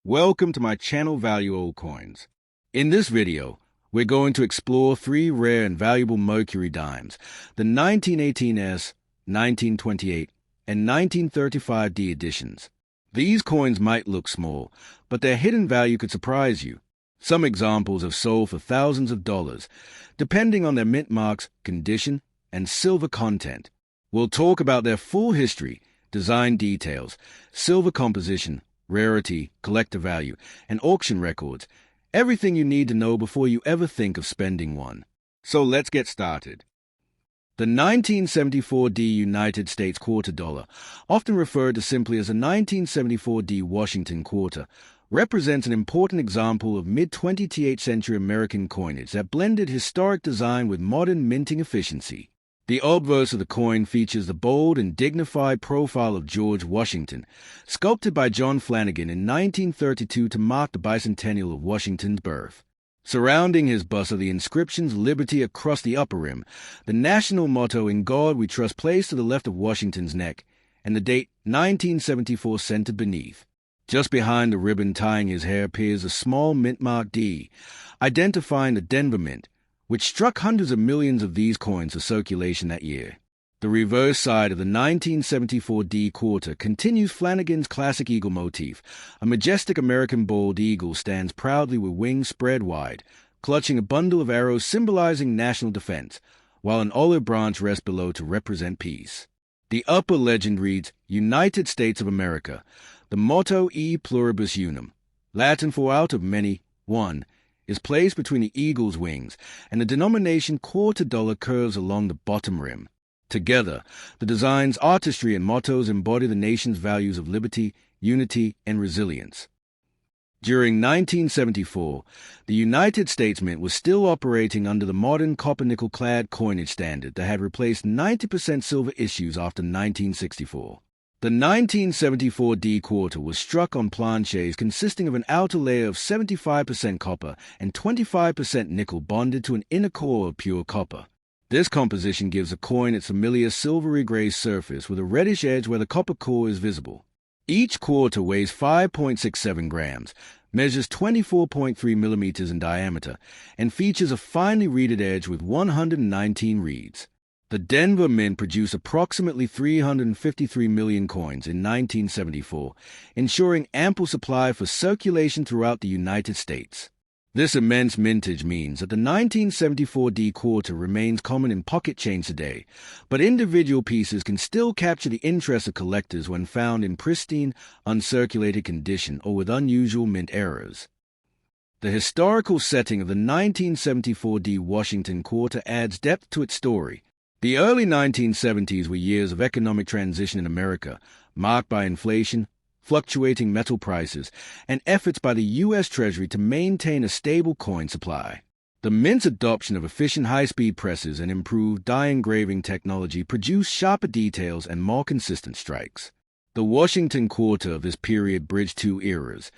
Welcome to my channel Value Old Coins. In this video, we're going to explore three rare and valuable Mercury dimes, the 1918S, 1928, and 1935D editions. These coins might look small, but their hidden value could surprise you. Some examples have sold for thousands of dollars, depending on their mint marks, condition, and silver content. We'll talk about their full history, design details, silver composition, rarity, collector value, and auction records, everything you need to know before you ever think of spending one. So let's get started. The 1974D United States quarter dollar, often referred to simply as a 1974D Washington quarter, represents an important example of mid-20th century American coinage that blended historic design with modern minting efficiency. The obverse of the coin features the bold and dignified profile of George Washington, sculpted by John Flanagan in 1932 to mark the bicentennial of Washington's birth. Surrounding his bust are the inscriptions "Liberty" across the upper rim, the national motto "In God We Trust" placed to the left of Washington's neck, and the date 1974 centered beneath. Just behind the ribbon tying his hair appears a small mint mark D, identifying the Denver Mint, which struck hundreds of millions of these coins to circulation that year. The reverse side of the 1974D quarter continues Flanagan's classic eagle motif. A majestic American bald eagle stands proudly with wings spread wide, clutching a bundle of arrows symbolizing national defense, while an olive branch rests below to represent peace. The upper legend reads, "United States of America." The motto "E pluribus unum," Latin for "out of many, one," is placed between the eagle's wings, and the denomination quarter dollar curves along the bottom rim. Together, the design's artistry and mottos embody the nation's values of liberty, unity, and resilience. During 1974, the United States Mint was still operating under the modern copper-nickel-clad coinage standard that had replaced 90% silver issues after 1964. The 1974D quarter was struck on planchets consisting of an outer layer of 75% copper and 25% nickel bonded to an inner core of pure copper. This composition gives the coin its familiar silvery gray surface with a reddish edge where the copper core is visible. Each quarter weighs 5.67 grams, measures 24.3 millimeters in diameter, and features a finely reeded edge with 119 reeds. The Denver Mint produced approximately 353 million coins in 1974, ensuring ample supply for circulation throughout the United States. This immense mintage means that the 1974D quarter remains common in pocket change today, but individual pieces can still capture the interest of collectors when found in pristine, uncirculated condition or with unusual mint errors. The historical setting of the 1974D Washington quarter adds depth to its story. The early 1970s were years of economic transition in America, marked by inflation, fluctuating metal prices, and efforts by the U.S. Treasury to maintain a stable coin supply. The Mint's adoption of efficient high-speed presses and improved die engraving technology produced sharper details and more consistent strikes. The Washington quarter of this period bridged two eras.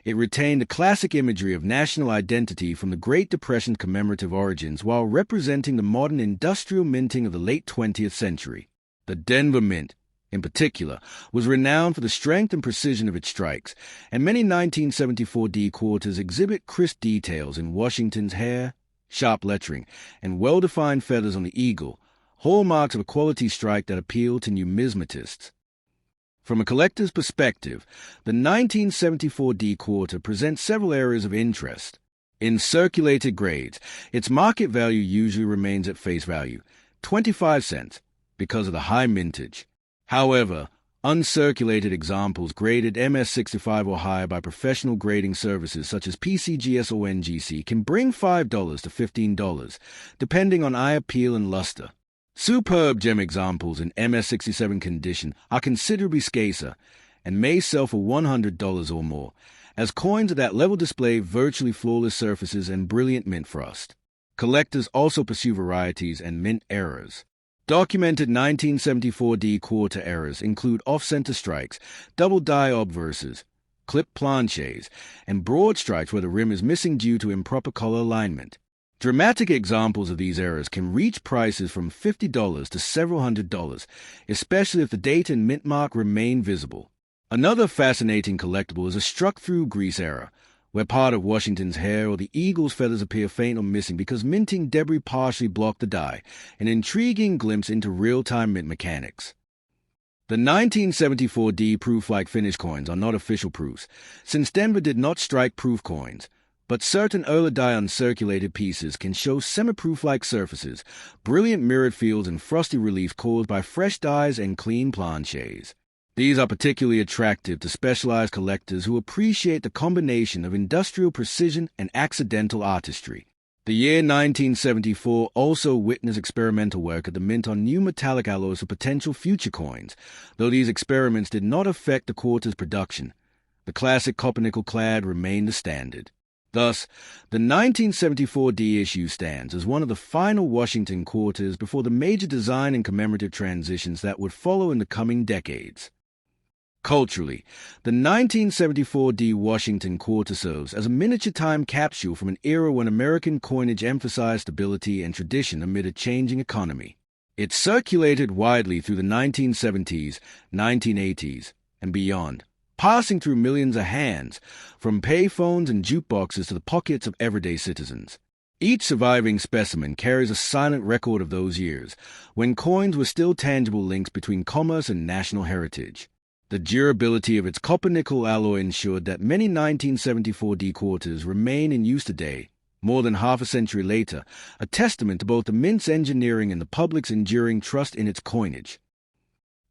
It retained the classic imagery of national identity from the Great Depression's commemorative origins while representing the modern industrial minting of the late 20th century. The Denver Mint, in particular, was renowned for the strength and precision of its strikes, and many 1974D quarters exhibit crisp details in Washington's hair, sharp lettering, and well-defined feathers on the eagle, hallmarks of a quality strike that appeal to numismatists. From a collector's perspective, the 1974D quarter presents several areas of interest. In circulated grades, its market value usually remains at face value, 25 cents, because of the high mintage. However, uncirculated examples graded MS65 or higher by professional grading services such as PCGS or NGC can bring $5 to $15, depending on eye appeal and luster. Superb gem examples in MS67 condition are considerably scarcer and may sell for $100 or more, as coins of that level display virtually flawless surfaces and brilliant mint frost. Collectors also pursue varieties and mint errors. Documented 1974D quarter errors include off-center strikes, double die obverses, clipped planchets, and broad strikes where the rim is missing due to improper color alignment. Dramatic examples of these errors can reach prices from $50 to several $100s, especially if the date and mint mark remain visible. Another fascinating collectible is a struck-through grease error, where part of Washington's hair or the eagle's feathers appear faint or missing because minting debris partially blocked the die, an intriguing glimpse into real-time mint mechanics. The 1974D proof-like finish coins are not official proofs, since Denver did not strike proof coins, but certain early die uncirculated pieces can show semi-proof-like surfaces, brilliant mirrored fields, and frosty relief caused by fresh dyes and clean planchets. These are particularly attractive to specialized collectors who appreciate the combination of industrial precision and accidental artistry. The year 1974 also witnessed experimental work at the Mint on new metallic alloys for potential future coins, though these experiments did not affect the quarter's production. The classic copper-nickel clad remained the standard. Thus, the 1974D issue stands as one of the final Washington quarters before the major design and commemorative transitions that would follow in the coming decades. Culturally, the 1974D Washington quarter serves as a miniature time capsule from an era when American coinage emphasized stability and tradition amid a changing economy. It circulated widely through the 1970s, 1980s, and beyond, passing through millions of hands, from payphones and jukeboxes to the pockets of everyday citizens. Each surviving specimen carries a silent record of those years, when coins were still tangible links between commerce and national heritage. The durability of its copper-nickel alloy ensured that many 1974D quarters remain in use today, more than half a century later, a testament to both the Mint's engineering and the public's enduring trust in its coinage.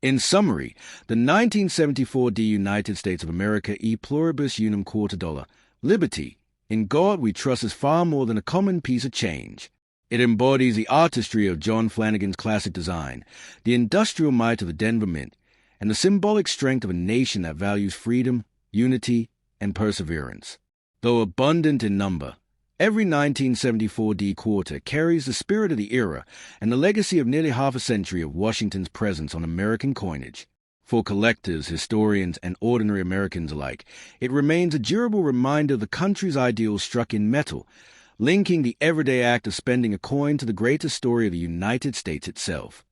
In summary, the 1974D United States of America e pluribus unum quarter dollar, Liberty, in God we trust, is far more than a common piece of change. It embodies the artistry of John Flanagan's classic design, the industrial might of the Denver Mint, and the symbolic strength of a nation that values freedom, unity, and perseverance. Though abundant in number, every 1974D quarter carries the spirit of the era and the legacy of nearly half a century of Washington's presence on American coinage. For collectors, historians, and ordinary Americans alike, it remains a durable reminder of the country's ideals struck in metal, linking the everyday act of spending a coin to the greater story of the United States itself.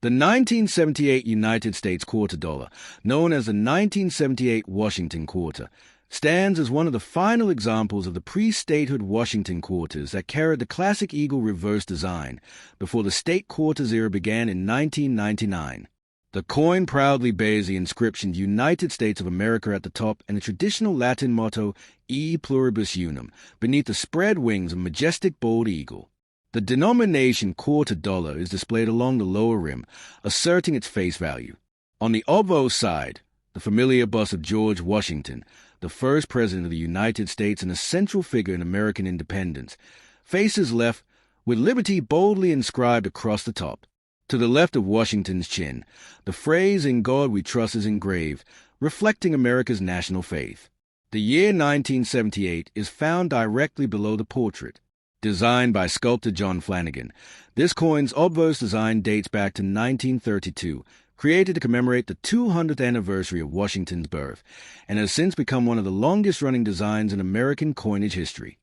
The 1978 United States quarter dollar, known as the 1978 Washington quarter, stands as one of the final examples of the pre-statehood Washington quarters that carried the classic eagle reverse design before the state quarters era began in 1999. The coin proudly bears the inscription United States of America at the top and the traditional Latin motto E pluribus unum beneath the spread wings of a majestic bald eagle. The denomination quarter dollar is displayed along the lower rim, asserting its face value. On the obverse side, the familiar bust of George Washington, the first president of the United States and a central figure in American independence, faces left with liberty boldly inscribed across the top. To the left of Washington's chin, the phrase "In God We Trust" is engraved, reflecting America's national faith. The year 1978 is found directly below the portrait. Designed by sculptor John Flanagan, this coin's obverse design dates back to 1932, created to commemorate the 200th anniversary of Washington's birth, and has since become one of the longest-running designs in American coinage history.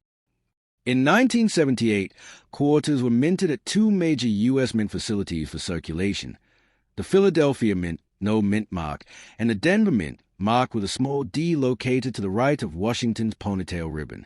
In 1978, quarters were minted at two major U.S. mint facilities for circulation: the Philadelphia Mint, no mint mark, and the Denver Mint, marked with a small D located to the right of Washington's ponytail ribbon.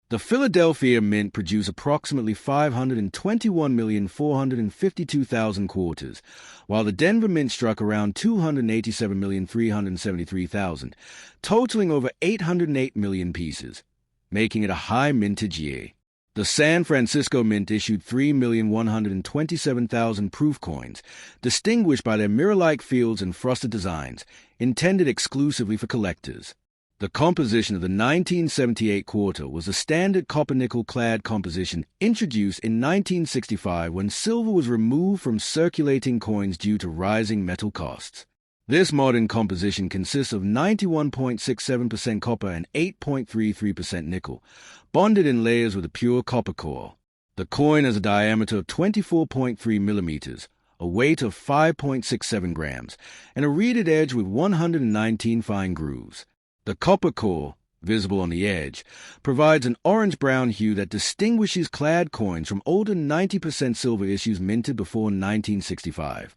The Philadelphia Mint produced approximately 521,452,000 quarters, while the Denver Mint struck around 287,373,000, totaling over 808 million pieces, making it a high mintage year. The San Francisco Mint issued 3,127,000 proof coins, distinguished by their mirror-like fields and frosted designs, intended exclusively for collectors. The composition of the 1978 quarter was a standard copper-nickel clad composition introduced in 1965 when silver was removed from circulating coins due to rising metal costs. This modern composition consists of 91.67% copper and 8.33% nickel, bonded in layers with a pure copper core. The coin has a diameter of 24.3 millimeters, a weight of 5.67 grams, and a reeded edge with 119 fine grooves. The copper core, visible on the edge, provides an orange-brown hue that distinguishes clad coins from older 90% silver issues minted before 1965.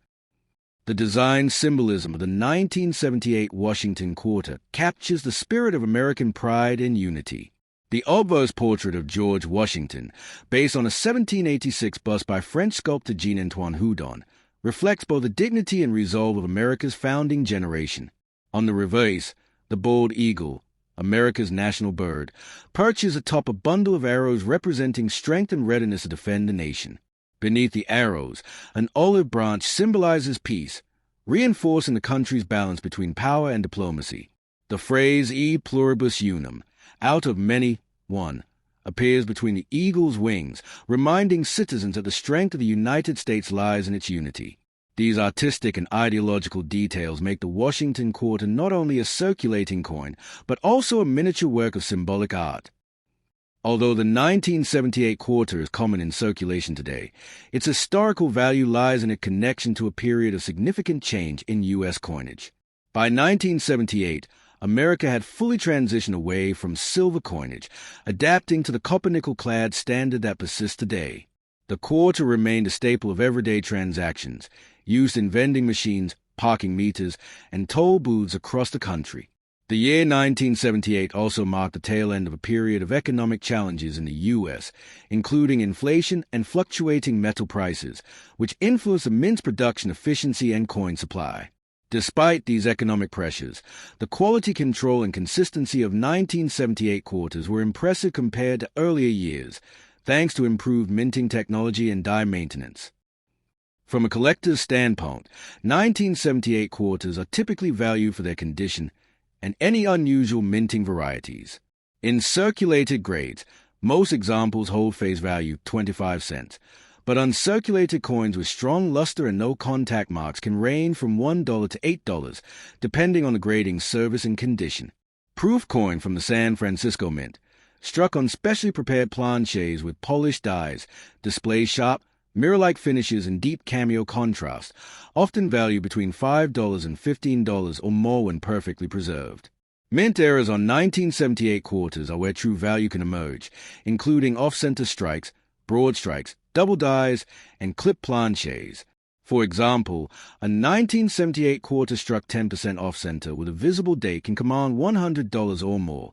The design symbolism of the 1978 Washington Quarter captures the spirit of American pride and unity. The obverse portrait of George Washington, based on a 1786 bust by French sculptor Jean-Antoine Houdon, reflects both the dignity and resolve of America's founding generation. On the reverse, the bald eagle, America's national bird, perches atop a bundle of arrows representing strength and readiness to defend the nation. Beneath the arrows, an olive branch symbolizes peace, reinforcing the country's balance between power and diplomacy. The phrase e pluribus unum, out of many, one, appears between the eagle's wings, reminding citizens that the strength of the United States lies in its unity. These artistic and ideological details make the Washington Quarter not only a circulating coin, but also a miniature work of symbolic art. Although the 1978 quarter is common in circulation today, its historical value lies in a connection to a period of significant change in U.S. coinage. By 1978, America had fully transitioned away from silver coinage, adapting to the copper-nickel-clad standard that persists today. The quarter remained a staple of everyday transactions, used in vending machines, parking meters, and toll booths across the country. The year 1978 also marked the tail end of a period of economic challenges in the U.S., including inflation and fluctuating metal prices, which influenced the mint's production efficiency and coin supply. Despite these economic pressures, the quality control and consistency of 1978 quarters were impressive compared to earlier years, thanks to improved minting technology and die maintenance. From a collector's standpoint, 1978 quarters are typically valued for their condition and any unusual minting varieties. In circulated grades, most examples hold face value 25 cents, but uncirculated coins with strong luster and no contact marks can range from $1 to $8, depending on the grading service and condition. Proof coin from the San Francisco Mint, struck on specially prepared planchets with polished dies, displays sharp, mirror-like finishes and deep cameo contrast, often valued between $5 and $15 or more when perfectly preserved. Mint errors on 1978 quarters are where true value can emerge, including off-center strikes, broad strikes, double dies, and clip planchets. For example, a 1978 quarter struck 10% off-center with a visible date can command $100 or more,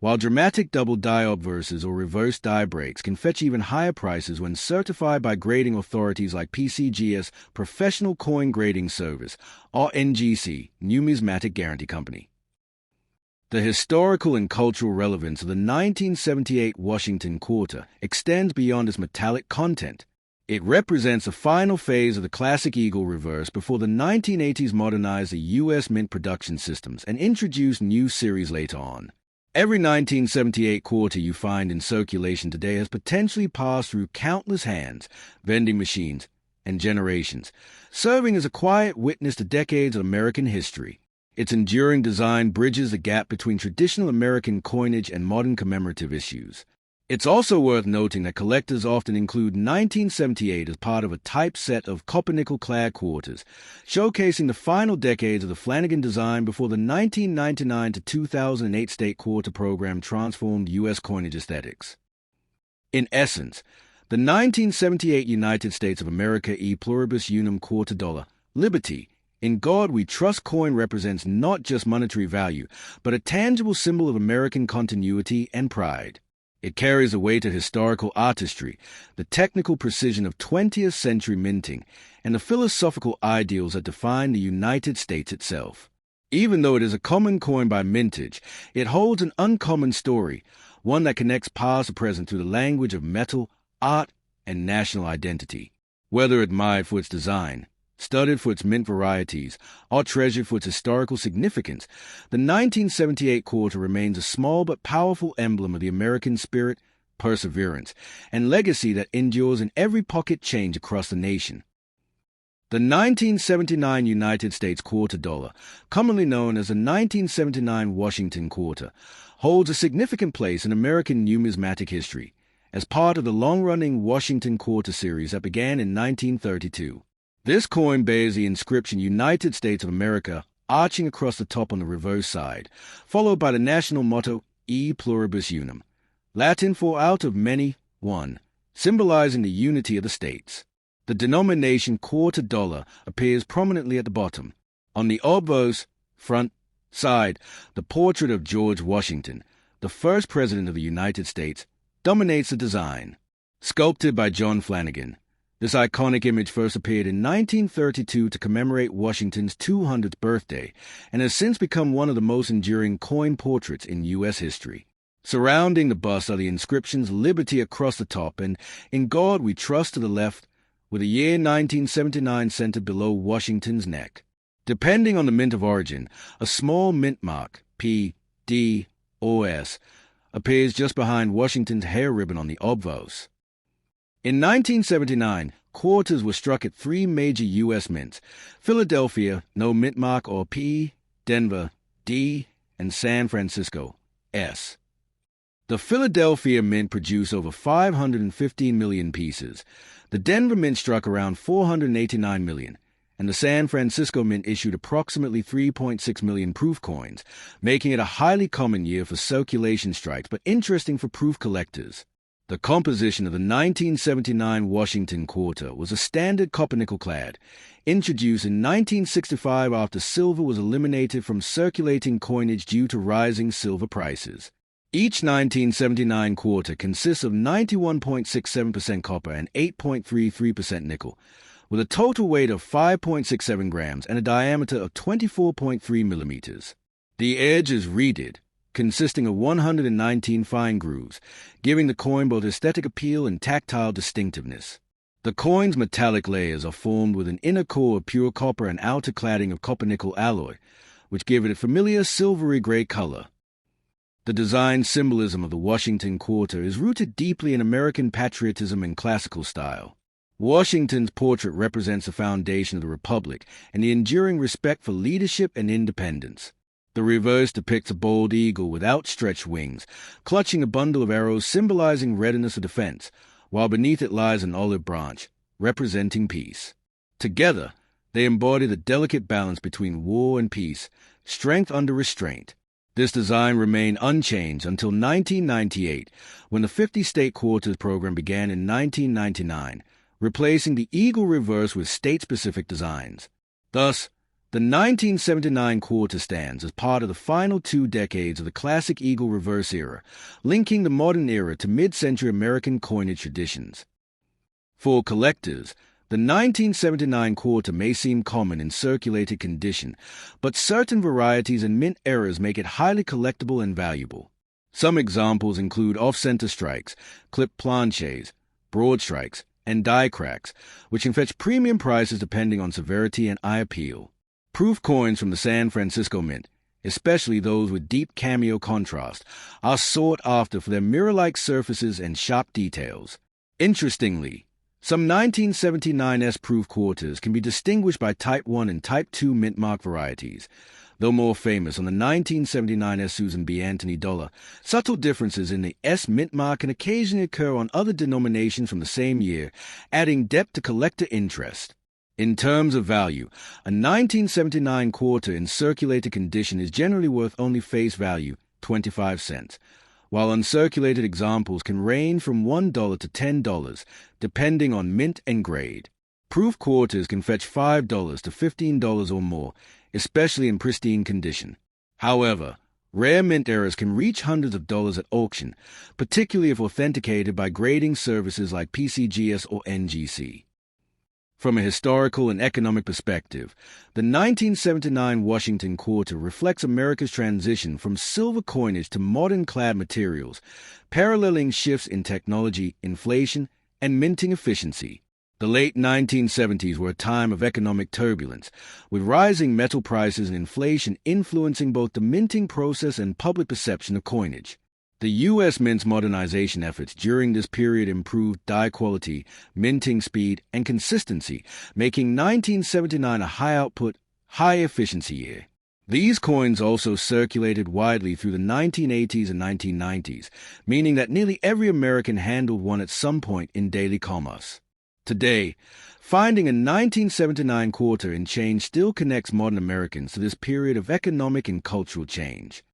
while dramatic double die obverses or reverse die breaks can fetch even higher prices when certified by grading authorities like PCGS Professional Coin Grading Service, or NGC, Numismatic Guarantee Company. The historical and cultural relevance of the 1978 Washington Quarter extends beyond its metallic content. It represents the final phase of the classic eagle reverse before the 1980s modernized the U.S. mint production systems and introduced new series later on. Every 1978 quarter you find in circulation today has potentially passed through countless hands, vending machines, and generations, serving as a quiet witness to decades of American history. Its enduring design bridges the gap between traditional American coinage and modern commemorative issues. It's also worth noting that collectors often include 1978 as part of a typeset of copper-nickel-clad quarters, showcasing the final decades of the Flanagan design before the 1999 to 2008 state quarter program transformed U.S. coinage aesthetics. In essence, the 1978 United States of America e pluribus unum quarter dollar, Liberty, in God we trust coin represents not just monetary value, but a tangible symbol of American continuity and pride. It carries the weight of historical artistry, the technical precision of 20th century minting, and the philosophical ideals that define the United States itself. Even though it is a common coin by mintage, it holds an uncommon story, one that connects past to present through the language of metal, art, and national identity. Whether admired for its design, studied for its mint varieties, or treasured for its historical significance, the 1978 quarter remains a small but powerful emblem of the American spirit, perseverance, and legacy that endures in every pocket change across the nation. The 1979 United States quarter dollar, commonly known as the 1979 Washington quarter, holds a significant place in American numismatic history, as part of the long-running Washington quarter series that began in 1932. This coin bears the inscription United States of America arching across the top on the reverse side, followed by the national motto E pluribus unum, Latin for out of many, one, symbolizing the unity of the states. The denomination quarter dollar appears prominently at the bottom. On the obverse front side, the portrait of George Washington, the first president of the United States, dominates the design. Sculpted by John Flanagan, this iconic image first appeared in 1932 to commemorate Washington's 200th birthday and has since become one of the most enduring coin portraits in U.S. history. Surrounding the bust are the inscriptions Liberty across the top and In God We Trust to the left, with the year 1979 centered below Washington's neck. Depending on the mint of origin, a small mint mark, P, D, or S, appears just behind Washington's hair ribbon on the obverse. In 1979, quarters were struck at three major U.S. mints: Philadelphia, no mint mark or P, Denver, D, and San Francisco, S. The Philadelphia Mint produced over 515 million pieces. The Denver Mint struck around 489 million, and the San Francisco Mint issued approximately 3.6 million proof coins, making it a highly common year for circulation strikes, but interesting for proof collectors. The composition of the 1979 Washington quarter was a standard copper-nickel clad, introduced in 1965 after silver was eliminated from circulating coinage due to rising silver prices. Each 1979 quarter consists of 91.67% copper and 8.33% nickel, with a total weight of 5.67 grams and a diameter of 24.3 millimeters. The edge is reeded, consisting of 119 fine grooves, giving the coin both aesthetic appeal and tactile distinctiveness. The coin's metallic layers are formed with an inner core of pure copper and outer cladding of copper-nickel alloy, which give it a familiar silvery gray color. The design symbolism of the Washington quarter is rooted deeply in American patriotism and classical style. Washington's portrait represents the foundation of the Republic and the enduring respect for leadership and independence. The reverse depicts a bold eagle with outstretched wings, clutching a bundle of arrows symbolizing readiness of defense, while beneath it lies an olive branch, representing peace. Together, they embody the delicate balance between war and peace, strength under restraint. This design remained unchanged until 1998, when the 50-state quarters program began in 1999, replacing the eagle reverse with state-specific designs. Thus, the 1979 quarter stands as part of the final 2 decades of the classic eagle reverse era, linking the modern era to mid-century American coinage traditions. For collectors, the 1979 quarter may seem common in circulated condition, but certain varieties and mint errors make it highly collectible and valuable. Some examples include off-center strikes, clip planches, broad strikes, and die cracks, which can fetch premium prices depending on severity and eye appeal. Proof coins from the San Francisco Mint, especially those with deep cameo contrast, are sought after for their mirror-like surfaces and sharp details. Interestingly, some 1979S proof quarters can be distinguished by Type 1 and Type 2 mint mark varieties. Though more famous on the 1979S Susan B. Anthony dollar, subtle differences in the S mint mark can occasionally occur on other denominations from the same year, adding depth to collector interest. In terms of value, a 1979 quarter in circulated condition is generally worth only face value, 25 cents, while uncirculated examples can range from $1 to $10, depending on mint and grade. Proof quarters can fetch $5 to $15 or more, especially in pristine condition. However, rare mint errors can reach hundreds of dollars at auction, particularly if authenticated by grading services like PCGS or NGC. From a historical and economic perspective, the 1979 Washington quarter reflects America's transition from silver coinage to modern clad materials, paralleling shifts in technology, inflation, and minting efficiency. The late 1970s were a time of economic turbulence, with rising metal prices and inflation influencing both the minting process and public perception of coinage. The U.S. Mint's modernization efforts during this period improved die quality, minting speed, and consistency, making 1979 a high-output, high-efficiency year. These coins also circulated widely through the 1980s and 1990s, meaning that nearly every American handled one at some point in daily commerce. Today, finding a 1979 quarter in change still connects modern Americans to this period of economic and cultural change.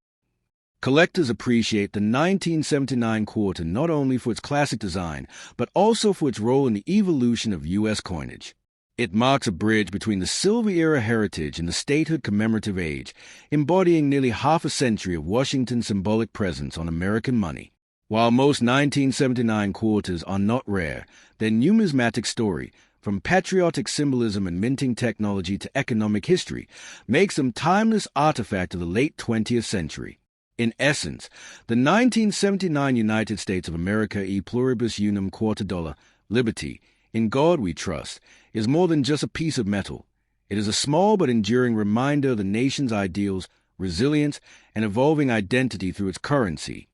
Collectors appreciate the 1979 quarter not only for its classic design, but also for its role in the evolution of U.S. coinage. It marks a bridge between the silver-era heritage and the statehood commemorative age, embodying nearly half a century of Washington's symbolic presence on American money. While most 1979 quarters are not rare, their numismatic story, from patriotic symbolism and minting technology to economic history, makes them timeless artifact of the late 20th century. In essence, the 1979 United States of America e pluribus unum quarter dollar, liberty, in God we trust, is more than just a piece of metal. It is a small but enduring reminder of the nation's ideals, resilience, and evolving identity through its currency.